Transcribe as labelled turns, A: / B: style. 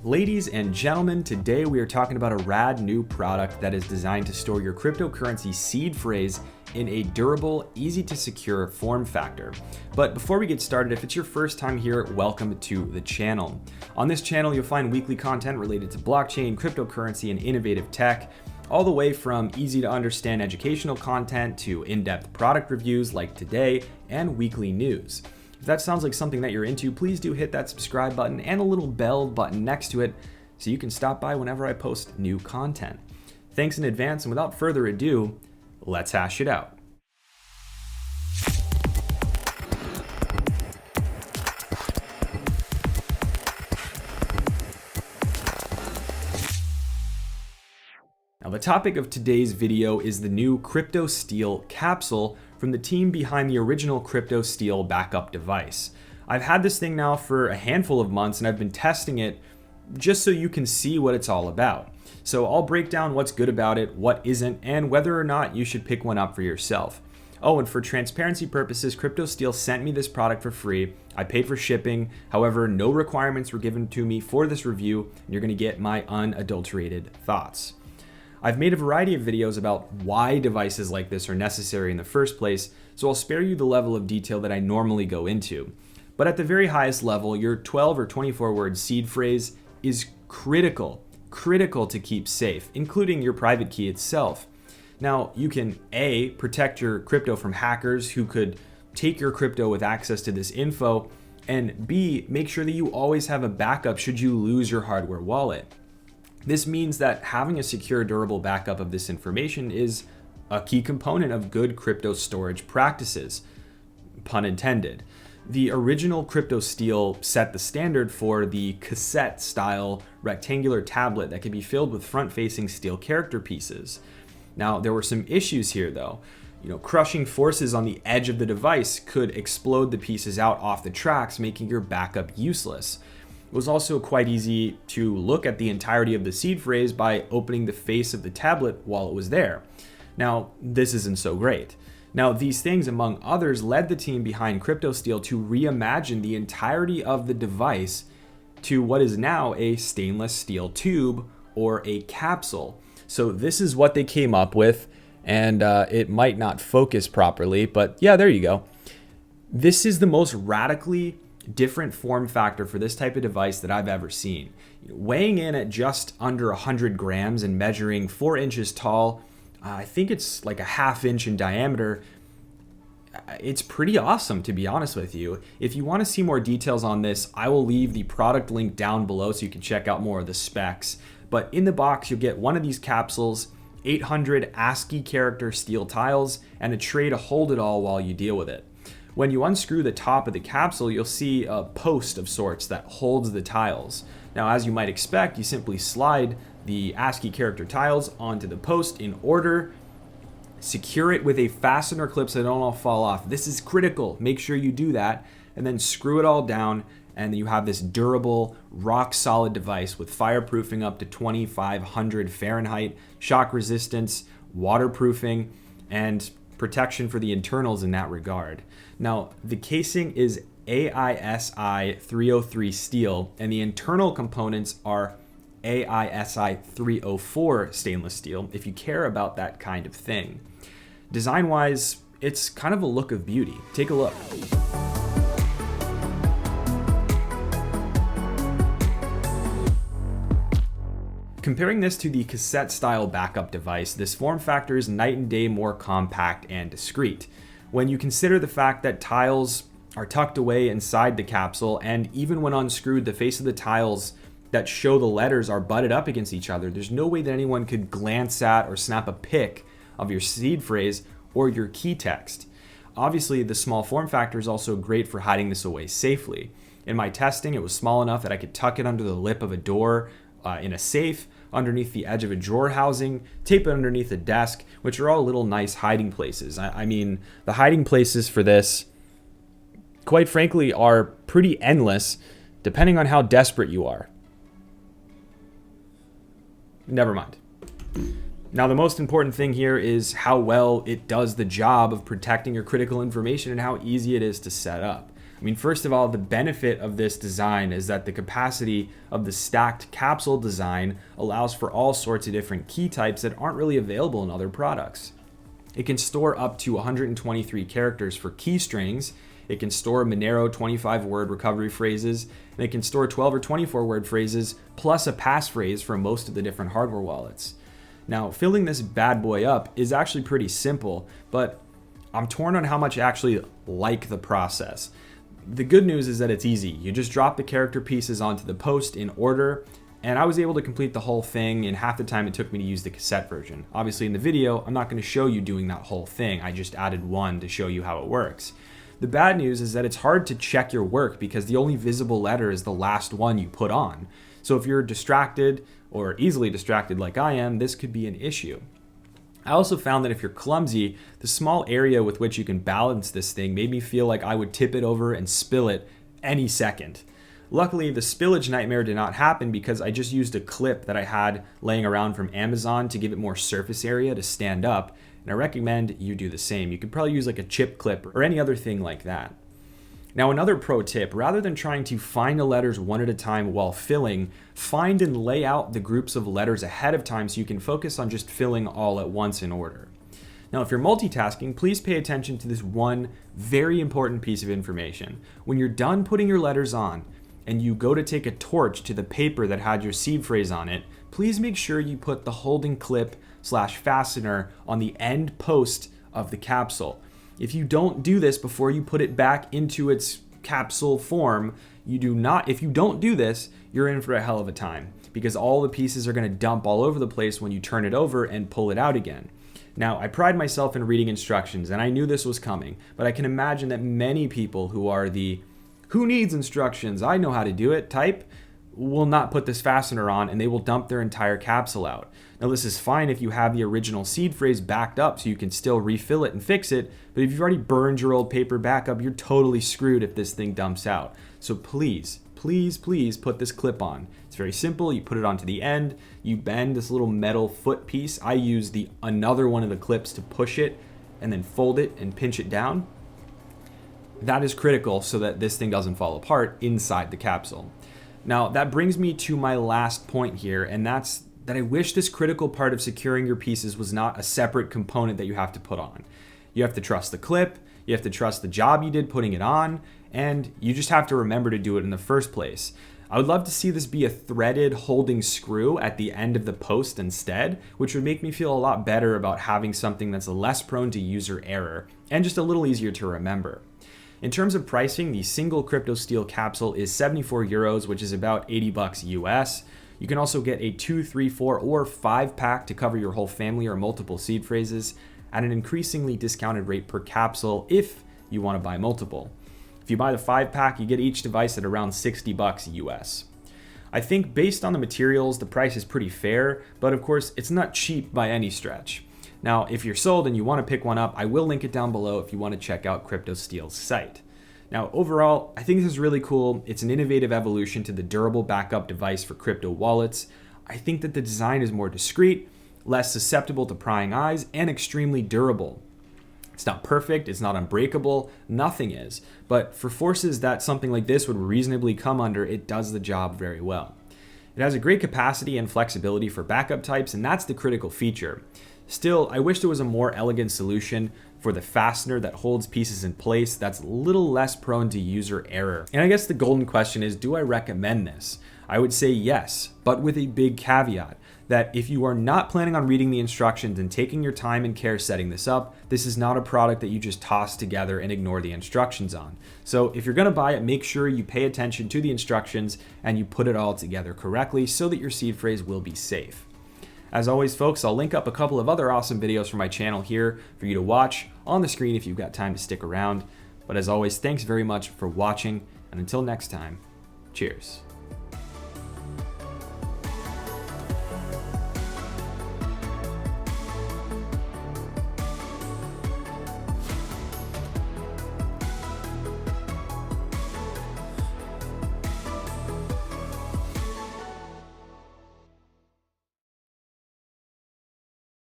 A: Ladies and gentlemen, today we are talking about a rad new product that is designed to store your cryptocurrency seed phrase in a durable, easy to secure form factor. But before we get started, if it's your first time here, welcome to the channel. On this channel, you'll find weekly content related to blockchain, cryptocurrency, and innovative tech, all the way from easy to understand educational content to in-depth product reviews like today and weekly news. If that sounds like something that you're into, please do hit that subscribe button and a little bell button next to it so you can stop by whenever I post new content. Thanks in advance, and without further ado, let's hash it out. Now, the topic of today's video is the new CryptoSteel capsule from the team behind the original CryptoSteel backup device. I've had this thing now for a handful of months and I've been testing it just so you can see what it's all about. So I'll break down what's good about it, what isn't, and whether or not you should pick one up for yourself. Oh, and for transparency purposes, CryptoSteel sent me this product for free. I paid for shipping. However, no requirements were given to me for this review, and you're going to get my unadulterated thoughts. I've made a variety of videos about why devices like this are necessary in the first place, so I'll spare you the level of detail that I normally go into. But at the very highest level, your 12 or 24 word seed phrase is critical to keep safe, including your private key itself. Now, you can A, protect your crypto from hackers who could take your crypto with access to this info, and B, make sure that you always have a backup should you lose your hardware wallet. This means that having a secure, durable backup of this information is a key component of good crypto storage practices, pun intended. The original CryptoSteel set the standard for the cassette-style rectangular tablet that could be filled with front-facing steel character pieces. Now, there were some issues here, though. Crushing forces on the edge of the device could explode the pieces out off the tracks, making your backup useless. It was also quite easy to look at the entirety of the seed phrase by opening the face of the tablet while it was there. Now, this isn't so great. Now, these things, among others, led the team behind CryptoSteel to reimagine the entirety of the device to what is now a stainless steel tube or a capsule. So this is what they came up with, and it might not focus properly, but yeah, there you go. This is the most radically different form factor for this type of device that I've ever seen. Weighing in at just under 100 grams and measuring 4 inches tall, I think it's like a ½ inch in diameter. It's pretty awesome, to be honest with you. If you want to see more details on this, I will leave the product link down below so you can check out more of the specs. But in the box, you'll get one of these capsules, 800 ASCII character steel tiles, and a tray to hold it all while you deal with it. When you unscrew the top of the capsule, you'll see a post of sorts that holds the tiles. Now, as you might expect, you simply slide the ASCII character tiles onto the post in order, secure it with a fastener clip so they don't all fall off. This is critical. Make sure you do that, and then screw it all down, and you have this durable, rock-solid device with fireproofing up to 2,500 Fahrenheit, shock resistance, waterproofing, and protection for the internals in that regard. Now, the casing is AISI 303 steel, and the internal components are AISI 304 stainless steel, if you care about that kind of thing. Design-wise, it's kind of a look of beauty. Take a look. Comparing this to the cassette-style backup device, this form factor is night and day more compact and discreet. When you consider the fact that tiles are tucked away inside the capsule, and even when unscrewed, the face of the tiles that show the letters are butted up against each other, there's no way that anyone could glance at or snap a pic of your seed phrase or your key text. Obviously, the small form factor is also great for hiding this away safely. In my testing, it was small enough that I could tuck it under the lip of a door, in a safe, underneath the edge of a drawer housing, tape it underneath a desk, which are all little nice hiding places. I mean, the hiding places for this, quite frankly, are pretty endless, depending on how desperate you are. Never mind. Now, the most important thing here is how well it does the job of protecting your critical information and how easy it is to set up. I mean, first of all, the benefit of this design is that the capacity of the stacked capsule design allows for all sorts of different key types that aren't really available in other products. It can store up to 123 characters for key strings. It can store Monero 25-word recovery phrases, and it can store 12 or 24-word phrases plus a passphrase for most of the different hardware wallets. Now, filling this bad boy up is actually pretty simple, but I'm torn on how much I actually like the process. The good news is that it's easy. You just drop the character pieces onto the post in order, and I was able to complete the whole thing in half the time it took me to use the cassette version. Obviously in the video, I'm not going to show you doing that whole thing. I just added one to show you how it works. The bad news is that it's hard to check your work because the only visible letter is the last one you put on. So if you're distracted or easily distracted like I am, this could be an issue. I also found that if you're clumsy, the small area with which you can balance this thing made me feel like I would tip it over and spill it any second. Luckily, the spillage nightmare did not happen because I just used a clip that I had laying around from Amazon to give it more surface area to stand up, and I recommend you do the same. You could probably use like a chip clip or any other thing like that. Now, another pro tip, rather than trying to find the letters one at a time while filling, find and lay out the groups of letters ahead of time so you can focus on just filling all at once in order. Now, if you're multitasking, please pay attention to this one very important piece of information. When you're done putting your letters on and you go to take a torch to the paper that had your seed phrase on it, please make sure you put the holding clip/fastener on the end post of the capsule. If you don't do this before you put it back into its capsule form, if you don't do this, you're in for a hell of a time because all the pieces are going to dump all over the place when you turn it over and pull it out again. Now, I pride myself in reading instructions and I knew this was coming, but I can imagine that many people who are the "who needs instructions, I know how to do it" type will not put this fastener on and they will dump their entire capsule out. Now, this is fine if you have the original seed phrase backed up so you can still refill it and fix it, but if you've already burned your old paper backup, you're totally screwed if this thing dumps out. So please, please, please put this clip on. It's very simple. You put it onto the end, you bend this little metal foot piece. I use another one of the clips to push it and then fold it and pinch it down. That is critical so that this thing doesn't fall apart inside the capsule. Now, that brings me to my last point here, and that's that I wish this critical part of securing your pieces was not a separate component that you have to put on. You have to trust the clip, you have to trust the job you did putting it on, and you just have to remember to do it in the first place. I would love to see this be a threaded holding screw at the end of the post instead, which would make me feel a lot better about having something that's less prone to user error and just a little easier to remember. In terms of pricing, the single CryptoSteel capsule is 74 euros, which is about 80 bucks US. You can also get a 2, 3, 4, or 5 pack to cover your whole family or multiple seed phrases at an increasingly discounted rate per capsule if you want to buy multiple. If you buy the 5 pack, you get each device at around 60 bucks US. I think based on the materials, the price is pretty fair, but of course, it's not cheap by any stretch. Now, if you're sold and you want to pick one up, I will link it down below if you want to check out CryptoSteel's site. Now, overall, I think this is really cool. It's an innovative evolution to the durable backup device for crypto wallets. I think that the design is more discreet, less susceptible to prying eyes, and extremely durable. It's not perfect, it's not unbreakable, nothing is. But for forces that something like this would reasonably come under, it does the job very well. It has a great capacity and flexibility for backup types, and that's the critical feature. Still, I wish there was a more elegant solution for the fastener that holds pieces in place that's a little less prone to user error. And I guess the golden question is, do I recommend this? I would say yes, but with a big caveat that if you are not planning on reading the instructions and taking your time and care setting this up, this is not a product that you just toss together and ignore the instructions on. So if you're gonna buy it, make sure you pay attention to the instructions and you put it all together correctly so that your seed phrase will be safe. As always, folks, I'll link up a couple of other awesome videos from my channel here for you to watch on the screen if you've got time to stick around. But as always, thanks very much for watching, and until next time, cheers.